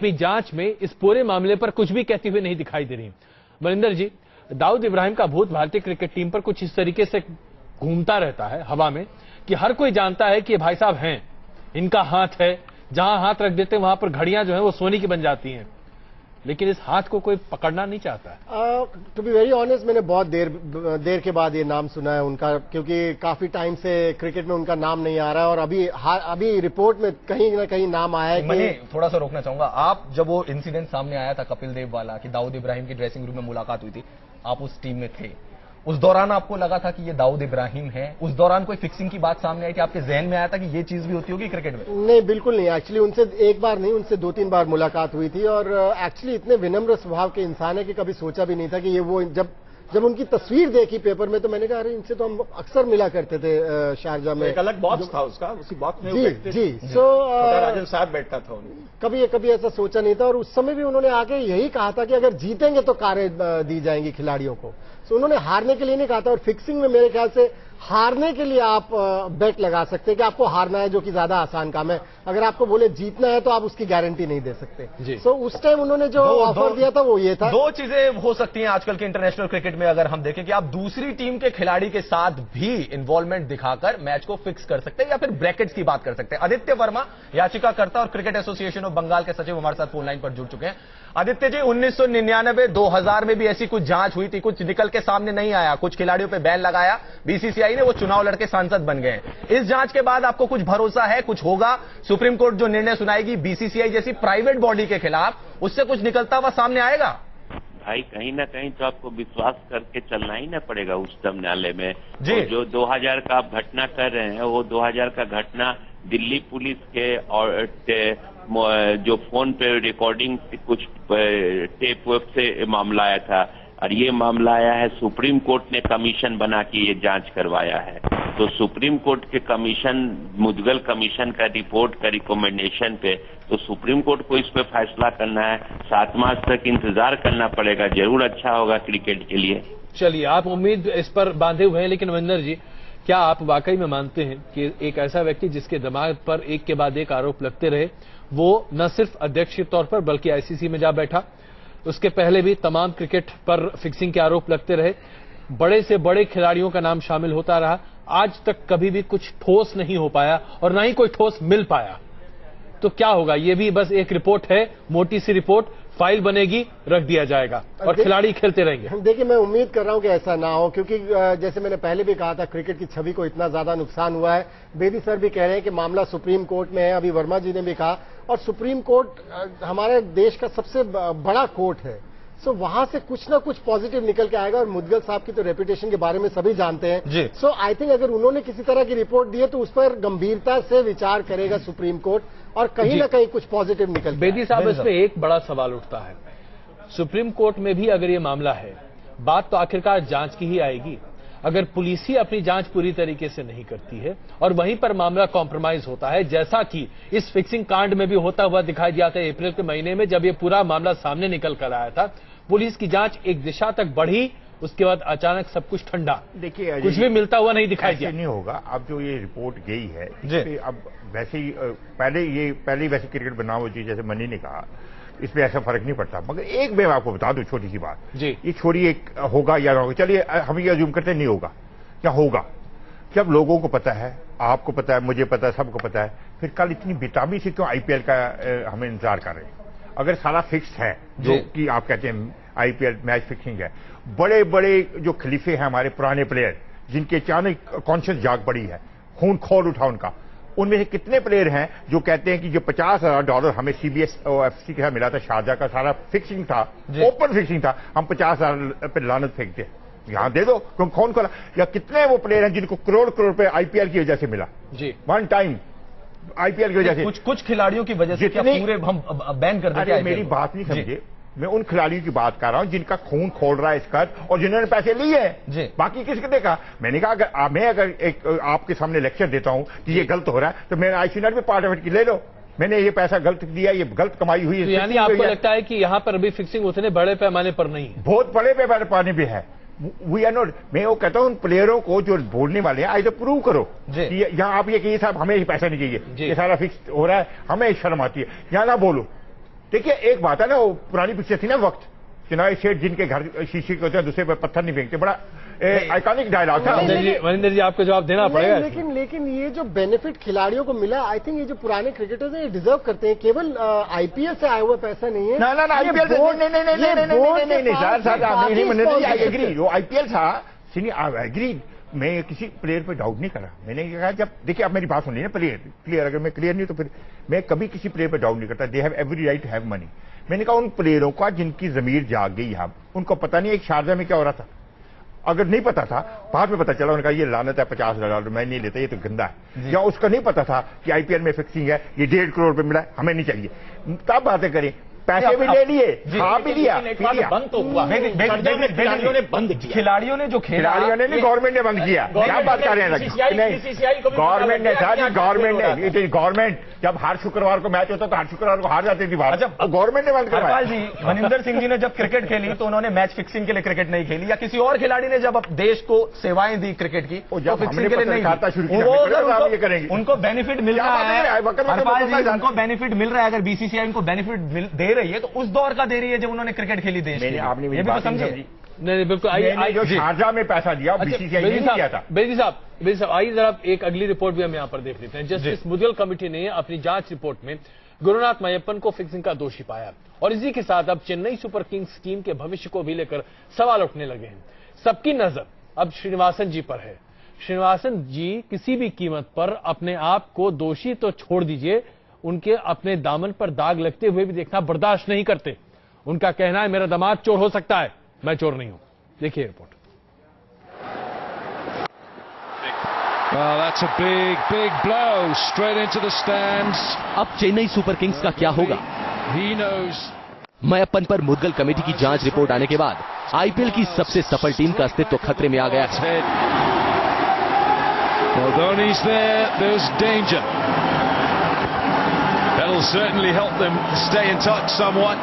अपनी जांच में इस पूरे मामले पर कुछ भी कहती हुई नहीं दिखाई दे रही। मनिंदर जी, दाऊद इब्राहिम का भूत भारतीय क्रिकेट टीम पर कुछ इस तरीके से घूमता रहता है हवा में कि हर कोई जानता है कि ये भाई साहब हैं, इनका हाथ है, जहां हाथ रख देते हैं वहां पर घड़ियां जो है वो सोने की बन जाती हैं, लेकिन इस हाथ को कोई पकड़ना नहीं चाहता। टू बी वेरी ऑनेस्ट, मैंने बहुत देर के बाद ये नाम सुना है उनका, क्योंकि काफी टाइम से क्रिकेट में उनका नाम नहीं आ रहा है और अभी रिपोर्ट में कहीं ना कहीं नाम आया है। मैं थोड़ा सा रोकना चाहूंगा, आप जब वो इंसिडेंट सामने आया था कपिल देव वाला कि दाऊद इब्राहिम की ड्रेसिंग रूम में मुलाकात हुई थी, आप उस टीम में थे, उस दौरान आपको लगा था कि ये दाऊद इब्राहिम है? उस दौरान कोई फिक्सिंग की बात सामने आई थी, आपके जहन में आया था कि ये चीज भी होती होगी क्रिकेट में? नहीं, बिल्कुल नहीं। एक्चुअली उनसे एक बार नहीं, उनसे 2-3 बार मुलाकात हुई थी और एक्चुअली इतने विनम्र स्वभाव के इंसान है कि कभी सोचा भी नहीं था कि ये वो। जब उनकी तस्वीर देखी पेपर में तो मैंने कहा, अरे इनसे तो हम अक्सर मिला करते थे शारजा में। एक अलग बॉक्स था उसका, उसी बॉक्स में जी। सो राजन साहब बैठता था उन्हें। कभी ऐसा सोचा नहीं था और उस समय भी उन्होंने आके यही कहा था कि अगर जीतेंगे तो कारें दी जाएंगी खिलाड़ियों को। सो उन्होंने हारने के लिए नहीं कहा था। और फिक्सिंग में मेरे ख्याल से हारने के लिए आप बेट लगा सकते हैं कि आपको हारना है, जो कि ज्यादा आसान काम है। अगर आपको बोले जीतना है तो आप उसकी गारंटी नहीं दे सकते। सो उस टाइम उन्होंने जो ऑफर दिया था वो ये था। दो चीजें हो सकती हैं आजकल के इंटरनेशनल क्रिकेट में, अगर हम देखें कि आप दूसरी टीम के खिलाड़ी के साथ भी इन्वॉल्वमेंट दिखाकर मैच को फिक्स कर सकते हैं या फिर ब्रैकेट्स की बात कर सकते हैं। आदित्य वर्मा, याचिकाकर्ता और क्रिकेट एसोसिएशन ऑफ बंगाल के सचिव, हमारे साथ फोन लाइन पर जुड़ चुके हैं। आदित्य जी, 1999 2000 में भी ऐसी कुछ जांच हुई थी, कुछ निकल के सामने नहीं आया, कुछ खिलाड़ियों पे बैन लगाया बीसीसीआई ने, वो चुनाव लड़के सांसद बन गए। इस जांच के बाद आपको कुछ भरोसा है, कुछ होगा? सुप्रीम कोर्ट जो निर्णय सुनाएगी बीसीसीआई जैसी प्राइवेट बॉडी के खिलाफ, उससे कुछ निकलता हुआ सामने आएगा? भाई कहीं ना कहीं तो आपको विश्वास करके चलना ही ना पड़ेगा उच्चतम न्यायालय में। जी। जो 2000 का आप घटना कर रहे हैं, वो 2000 का घटना दिल्ली पुलिस के और जो फोन पे रिकॉर्डिंग कुछ टेप वेब से मामला आया था, और ये मामला आया है सुप्रीम कोर्ट ने कमीशन बना के ये जांच करवाया है। तो सुप्रीम कोर्ट के कमीशन, मुद्गल कमीशन का रिपोर्ट का रिकमेंडेशन पे तो सुप्रीम कोर्ट को इस पे फैसला करना है। 7 मार्च तक इंतजार करना पड़ेगा, जरूर अच्छा होगा क्रिकेट के लिए। चलिए, आप उम्मीद इस पर बांधे हुए हैं, लेकिन मनिंदर जी, क्या आप वाकई में मानते हैं कि एक ऐसा व्यक्ति जिसके दिमाग पर एक के बाद एक आरोप लगते रहे, वो न सिर्फ अध्यक्ष के तौर पर बल्कि आईसीसी में जा बैठा, उसके पहले भी तमाम क्रिकेट पर फिक्सिंग के आरोप लगते रहे, बड़े से बड़े खिलाड़ियों का नाम शामिल होता रहा, आज तक कभी भी कुछ ठोस नहीं हो पाया और ना ही कोई ठोस मिल पाया, तो क्या होगा? ये भी बस एक रिपोर्ट है, मोटी सी रिपोर्ट, फाइल बनेगी, रख दिया जाएगा और खिलाड़ी खेलते रहेंगे। देखिए, मैं उम्मीद कर रहा हूं कि ऐसा ना हो, क्योंकि जैसे मैंने पहले भी कहा था, क्रिकेट की छवि को इतना ज्यादा नुकसान हुआ है। बेदी सर भी कह रहे हैं कि मामला सुप्रीम कोर्ट में है, अभी वर्मा जी ने भी कहा, और सुप्रीम कोर्ट हमारे देश का सबसे बड़ा कोर्ट है। सो वहां से कुछ ना कुछ पॉजिटिव निकल के आएगा। और मुदगल साहब की तो रेपुटेशन के बारे में सभी जानते हैं। सो आई थिंक अगर उन्होंने किसी तरह की रिपोर्ट दी है तो उस पर गंभीरता से विचार करेगा सुप्रीम कोर्ट और कहीं ना कहीं कुछ पॉजिटिव निकल। बेदी साहब, इसमें एक बड़ा सवाल उठता है, सुप्रीम कोर्ट में भी अगर ये मामला है, बात तो आखिरकार जांच की ही आएगी। अगर पुलिस ही अपनी जांच पूरी तरीके से नहीं करती है और वहीं पर मामला कॉम्प्रोमाइज होता है, जैसा कि इस फिक्सिंग कांड में भी होता हुआ दिखाई दिया था अप्रैल के महीने में, जब ये पूरा मामला सामने निकल कर आया था, पुलिस की जांच एक दिशा तक बढ़ी, उसके बाद अचानक सब कुछ ठंडा, देखिए कुछ भी मिलता हुआ नहीं दिखाई दिया। नहीं होगा। अब जो ये रिपोर्ट गई है, इस अब वैसे ही पहले वैसे क्रिकेट बनाव हो चाहिए, जैसे मनी ने कहा, इसमें ऐसा फर्क नहीं पड़ता। मगर एक मैं आपको बता दूं छोटी सी बात, ये छोड़ी एक होगा या ना होगा, चलिए हम ये अज्यूम करते नहीं होगा, क्या होगा? जब लोगों को पता है, आपको पता है, मुझे पता है, सबको पता है, फिर कल इतनी बेताबी से क्यों आईपीएल का हमें इंतजार कर रहे हैं? अगर सारा फिक्स है, जो कि आप कहते हैं आईपीएल मैच फिक्सिंग है, बड़े बड़े जो खलीफे हैं हमारे पुराने प्लेयर, जिनके अचानक कॉन्शियस जाग पड़ी है, खून खोल उठा उनका, उनमें से कितने प्लेयर हैं जो कहते हैं कि जो $50,000 हमें CBSFC के साथ मिला था, शारजा का सारा फिक्सिंग था, ओपन फिक्सिंग था, हम 50,000 पे लानत फेंकते हैं, यहां दे दो, क्यों कौन खोला? या कितने वो प्लेयर हैं जिनको करोड़ रुपए आईपीएल की वजह से मिला, वन टाइम आईपीएल की वजह से, कुछ खिलाड़ियों की वजह से क्या पूरे हम बैन कर देंगे? मेरी बात नहीं समझे, मैं उन खिलाड़ियों की बात कर रहा हूं जिनका खून खोल रहा है इसका और जिन्होंने पैसे लिए हैं। बाकी किसके देखा? मैंने कहा मैं अगर एक आपके सामने लेक्चर देता हूं कि ये गलत हो रहा है, तो मैं I should not be part of it, ले लो, मैंने ये पैसा गलत दिया, ये गलत कमाई हुई है। तो यानी आपको लगता है कि यहां पर अभी फिक्सिंग उतने बड़े पैमाने पर नहीं है? बहुत बड़े पैमाने पे है। वी आर नॉट, मैं वो कहता हूं उन प्लेयरों को जो बोलने वाले हैं, आइए प्रूव करो कि यहां आप ये कहिए साहब हमें पैसा नहीं चाहिए, ये सारा फिक्स हो रहा है, हमें शर्म आती है, यहां ना बोलो, देखिए एक बात है ना, वो पुरानी पिक्चर थी ना वक्त, चुनावी सेठ जिनके घर शीशे के होते हैं दूसरे पर पत्थर नहीं फेंकते, बड़ा आइकॉनिक डायलॉग था। मनिंदर जी आपको जवाब देना पड़ेगा। लेकिन ये जो बेनिफिट खिलाड़ियों को मिला, आई थिंक ये जो पुराने क्रिकेटर्स हैं ये डिजर्व करते हैं। केवल आईपीएल से आया हुआ पैसा नहीं है। ना आईपीएल से नहीं सर, आई एग्री, वो आईपीएल था, आई एग्री। मैं किसी प्लेयर पे डाउट नहीं करा। मैंने कहा जब देखिए आप मेरी बात सुन ली ना, प्लेयर अगर मैं क्लियर नहीं तो फिर मैं कभी किसी प्लेयर पे डाउट नहीं करता। They have every right to have money. मैंने कहा उन प्लेयरों का जिनकी जमीर जाग गई, यहाँ उनको पता नहीं एक शारजा में क्या हो रहा था। अगर नहीं पता था, बाद में पता चला, उन्होंने कहा ये लानत है, $50 मैं नहीं लेता, ये तो गंदा है। या उसका नहीं पता था कि आईपीएल में फिक्सिंग है, ये 1.5 करोड़ पे मिला है, हमें नहीं चाहिए, तब बातें करें। पैसे भी ले लिए, खा भी लिया, बंद तो हुआ। खिलाड़ियों ने बंद किया, खिलाड़ियों ने जो खिलाड़ियों ने नहीं, गवर्नमेंट ने बंद किया। क्या बात कर रहे हैं? गवर्नमेंट ने सर, गवर्नमेंट ने, गवर्नमेंट जब हर शुक्रवार को मैच होता तो हर शुक्रवार को हार जाती थी बाहर, जब गवर्नमेंट ने बंद करवाया। जी मनिंदर सिंह जी ने जब क्रिकेट खेली तो उन्होंने मैच फिक्सिंग के लिए क्रिकेट नहीं खेली, या किसी और खिलाड़ी ने जब देश को सेवाएं दी क्रिकेट की तो फिक्सिंग के लिए नहीं शुरू किया। उनको बेनिफिट मिल रहा है, उनको बेनिफिट मिल रहा है। अगर बीसीसीआई उनको बेनिफिट दे रही है तो उस दौर का दे रही है जब उन्होंने क्रिकेट खेली देश में। आपने ये भी तो समझे। नहीं बिल्कुल। जो शारजा में पैसा दिया बीसीसीआई ने नहीं दिया था। बेदी साहब आइए जरा एक अगली रिपोर्ट भी हम यहाँ पर देख लेते हैं। जस्टिस मुदगल कमेटी ने अपनी जांच रिपोर्ट में गुरुनाथ मय्यप्पन को फिक्सिंग का दोषी पाया, और इसी के साथ अब चेन्नई सुपर किंग्स टीम के भविष्य को भी लेकर सवाल उठने लगे हैं। सबकी नजर अब श्रीनिवासन जी पर है। श्रीनिवासन जी किसी भी कीमत पर अपने आप को दोषी तो छोड़ दीजिए, उनके अपने दामन पर दाग लगते हुए भी देखना बर्दाश्त नहीं करते। उनका कहना है मेरा दामाद चोर हो सकता है, मैं चोर नहीं हूं। देखिए report. Well, that's a big blow straight into the stands. अब चेन्नई सुपर किंग्स का क्या होगा? He knows. मय्यप्पन पर मुदगल कमेटी की जांच रिपोर्ट आने के बाद आईपीएल की सबसे सफल टीम का अस्तित्व खतरे में आ गया है। Well, Dhoni's there. There's danger. That'll certainly help them stay in touch somewhat.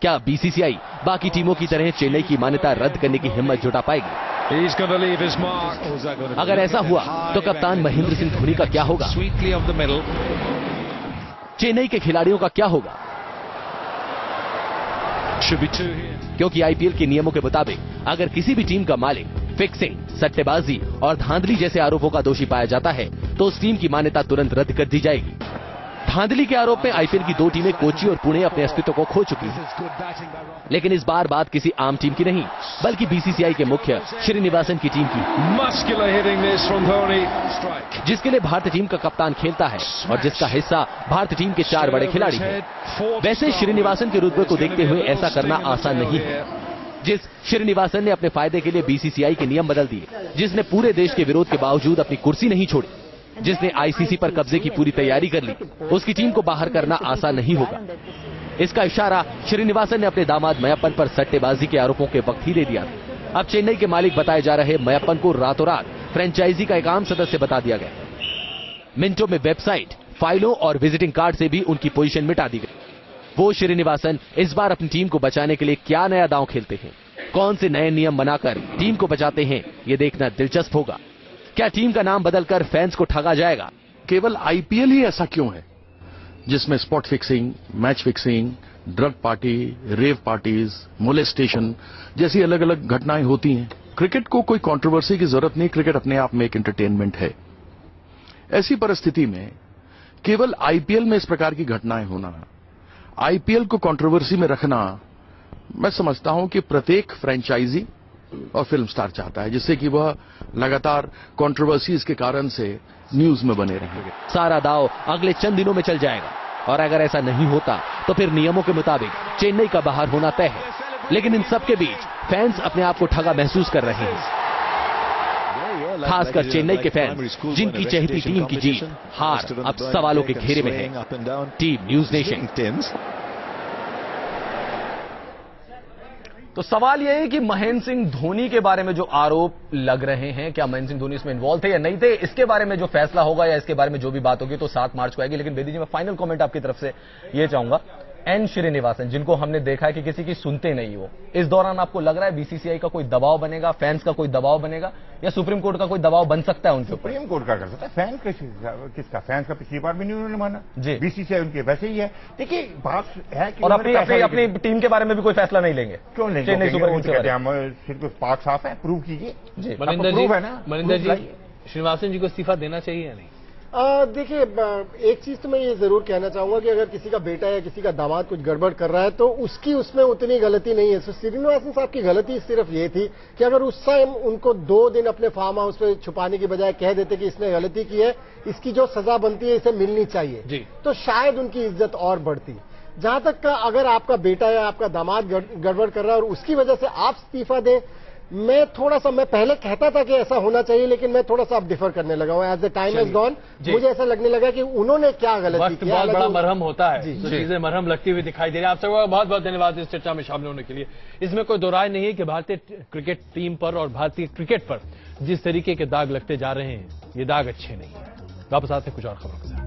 क्या बीसीसीआई बाकी टीमों की तरह चेन्नई की मान्यता रद्द करने की हिम्मत जुटा पाएगी? He's going to leave his mark. अगर ऐसा हुआ तो कप्तान महेंद्र सिंह धोनी का क्या होगा? Sweetly of the middle. Chennai के खिलाड़ियों का क्या होगा? Should be 2 here. क्योंकि आईपीएल के नियमों के मुताबिक अगर किसी भी टीम का मालिक फिक्सिंग, सट्टेबाजी और धांधली जैसे आरोपों का दोषी पाया जाता है तो उस टीम की मान्यता तुरंत रद्द कर दी जाएगी। धांधली के आरोप में आईपीएल की 2 टीमें कोची और पुणे अपने अस्तित्व को खो चुकी हैं। लेकिन इस बार बात किसी आम टीम की नहीं, बल्कि बीसीसीआई के मुख्य श्रीनिवासन की टीम की, जिसके लिए भारतीय टीम का कप्तान खेलता है और जिसका हिस्सा भारतीय टीम के 4 बड़े खिलाड़ी हैं। वैसे श्रीनिवासन के रुतबे को देखते हुए ऐसा करना आसान नहीं है। जिस श्रीनिवासन ने अपने फायदे के लिए बीसीसीआई के नियम बदल दिए, जिसने पूरे देश के विरोध के बावजूद अपनी कुर्सी नहीं छोड़ी, जिसने आईसीसी पर कब्जे की पूरी तैयारी कर ली, उसकी टीम को बाहर करना आसान नहीं होगा। इसका इशारा श्रीनिवासन ने अपने दामाद मय्यप्पन पर सट्टेबाजी के आरोपों के वक्त ही ले दिया। अब चेन्नई के मालिक बताए जा रहे मय्यप्पन को रातों रात फ्रेंचाइजी का एक आम सदस्य बता दिया गया। मिनटों में वेबसाइट, फाइलों और विजिटिंग कार्ड से भी उनकी पोजीशन मिटा दी गई। वो श्रीनिवासन इस बार अपनी टीम को बचाने के लिए क्या नया दांव खेलते हैं, कौन से नए नियम बनाकर टीम को बचाते हैं, ये देखना दिलचस्प होगा। क्या टीम का नाम बदलकर फैंस को ठगा जाएगा? केवल आईपीएल ही ऐसा क्यों है जिसमें spot fixing, match fixing, drug party, rave parties, molestation जैसी अलग अलग घटनाएं होती हैं? क्रिकेट को कोई कंट्रोवर्सी की जरूरत नहीं, क्रिकेट अपने आप में एक एंटरटेनमेंट है। ऐसी परिस्थिति में केवल आईपीएल में इस प्रकार की घटनाएं होना, आईपीएल को कंट्रोवर्सी में रखना, मैं समझता हूं कि प्रत्येक फ्रेंचाइजी और फिल्म स्टार चाहता है, जिससे कि वह लगातार कंट्रोवर्सीज के कारण से न्यूज में बने रहेंगे। सारा दाव अगले चंद दिनों में चल जाएगा, और अगर ऐसा नहीं होता तो फिर नियमों के मुताबिक चेन्नई का बाहर होना तय है। लेकिन इन सब के बीच फैंस अपने आप को ठगा महसूस कर रहे हैं, खासकर चेन्नई के फैंस, जिनकी चहेती टीम की जीत हार अब सवालों के घेरे में है। Team news nation. तो सवाल यह है कि महेंद्र सिंह धोनी के बारे में जो आरोप लग रहे हैं, क्या महेंद्र सिंह धोनी इसमें इन्वॉल्व थे या नहीं थे, इसके बारे में जो फैसला होगा या इसके बारे में जो भी बात होगी तो 7 मार्च को आएगी। लेकिन बेदी जी, मैं फाइनल कमेंट आपकी तरफ से ये चाहूंगा एन श्रीनिवासन, जिनको हमने देखा है कि किसी की सुनते नहीं हो, इस दौरान आपको लग रहा है बीसीसीआई का कोई दबाव बनेगा, फैंस का कोई दबाव बनेगा, या सुप्रीम कोर्ट का कोई दबाव बन सकता है उनके ऊपर? सुप्रीम कोर्ट का कर सकता है, फैन किसका? फैंस का पिछली बार भी नहीं उन्होंने माना जी। बीसीसीआई उनके वैसे ही है। देखिए बात है कि और अपनी टीम के बारे में भी कोई फैसला नहीं लेंगे, क्यों नहीं? चेन्नई सुपर किंग्स के बारे में सिर्फ पाक साफ है, प्रूव कीजिए जी। मनिंदर जी, श्रीनिवासन जी को इस्तीफा देना चाहिए या नहीं? देखिए, एक चीज तो मैं ये जरूर कहना चाहूंगा कि अगर किसी का बेटा या किसी का दामाद कुछ गड़बड़ कर रहा है तो उसकी उसमें उतनी गलती नहीं है। तो श्रीनिवासन साहब की गलती सिर्फ ये थी कि अगर उस टाइम उनको 2 दिन अपने फार्म हाउस पे छुपाने की बजाय कह देते कि इसने गलती की है, इसकी जो सजा बनती है इसे मिलनी चाहिए जी, तो शायद उनकी इज्जत और बढ़ती। जहां तक का अगर आपका बेटा या आपका दामाद गड़बड़ कर रहा है और उसकी वजह से आप इस्तीफा दें, मैं पहले कहता था कि ऐसा होना चाहिए, लेकिन मैं थोड़ा सा अब डिफर करने लगा हूं। As the time has gone मुझे ऐसा लगने लगा कि उन्होंने क्या गलती की। बहुत बड़ा मरहम होता है, तो चीजें मरहम लगती हुई दिखाई दे रही है। आप सबका बहुत बहुत धन्यवाद इस चर्चा में शामिल होने के लिए। इसमें कोई दो राय नहीं है कि भारतीय क्रिकेट टीम पर और भारतीय क्रिकेट पर जिस तरीके के दाग लगते जा रहे हैं, ये दाग अच्छे नहीं है। वापस आते हैं कुछ और खबरों के साथ।